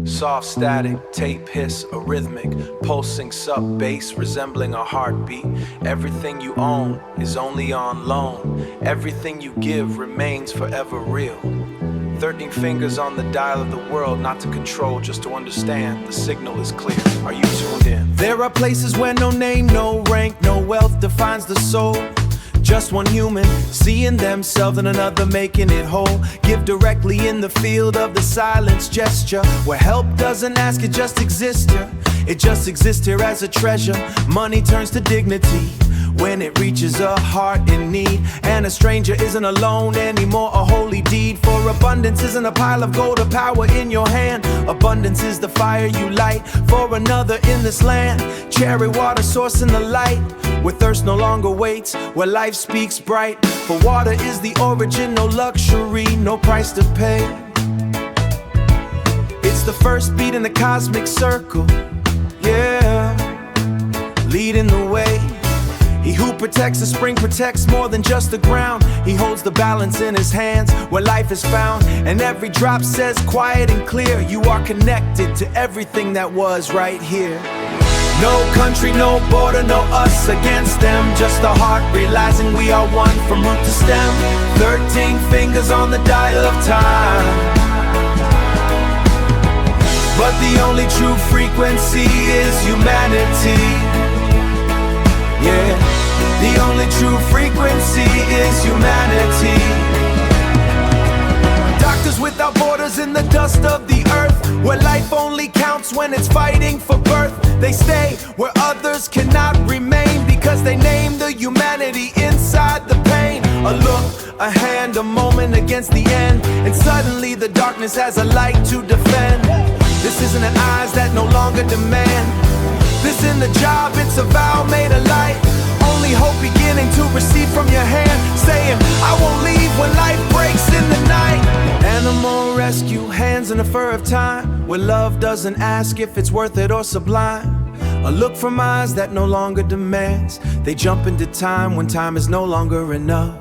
Soft static, tape hiss, a rhythmic, pulsing sub-bass resembling a heartbeat. Everything you own is only on loan. Everything you give remains forever real. 13 fingers on the dial of the world, not to control, just to understand. The signal is clear. Are you tuned in? There are places where no name, no rank, no wealth defines the soul. Just one human, seeing themselves in another, making it whole. Give directly in the field of the silence gesture, where help doesn't ask, it just exists here. It just exists here as a treasure. Money turns to dignity when it reaches a heart in need. And a stranger isn't alone anymore, a holy deed. For abundance isn't a pile of gold or power in your hand. Abundance is the fire you light for another in this land. Cherry water source in the light, where thirst no longer waits, where life speaks bright. For water is the origin, no luxury, no price to pay. It's the first beat in the cosmic circle, yeah, leading the way. He who protects the spring protects more than just the ground. He holds the balance in his hands where life is found. And every drop says quiet and clear, you are connected to everything that was right here. No country, no border, no us against them. Just a heart realizing we are one from root to stem. 13 fingers on the dial of time, but the only true frequency is humanity. Yeah, the only true frequency is humanity. Doctors without borders in the dust of the earth, where life only counts when it's fighting for birth. They stay where others cannot remain, because they name the humanity inside the pain. A look, a hand, a moment against the end, and suddenly the darkness has a light to defend. This isn't an eyes that no longer demand. This isn't a job, it's a vow made of light. Only hope beginning to receive from your hand, saying, I won't leave when life breaks in the night. Animal rescue, hands in the fur of time, where love doesn't ask if it's worth it or sublime. A look from eyes that no longer demands. They jump into time when time is no longer enough.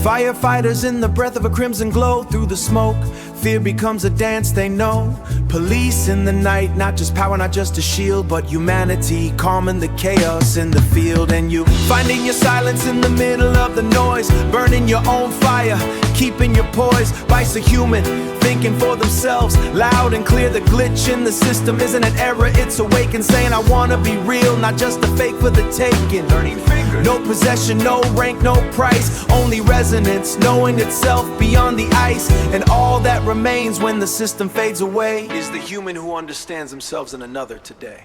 Firefighters in the breath of a crimson glow through the smoke. Fear becomes a dance they know. Police in the night, not just power, not just a shield, but humanity, calming the chaos in the field. And you finding your silence in the middle of the noise, burning your own fire, keeping your poise. Vice a human, thinking for themselves, loud and clear. The glitch in the system isn't an error, it's awakened, saying I wanna be real, not just a fake for the taking. No possession, no rank, no price, only resonance, knowing itself beyond the ice. And all that remains when the system fades away is the human who understands themselves in another today.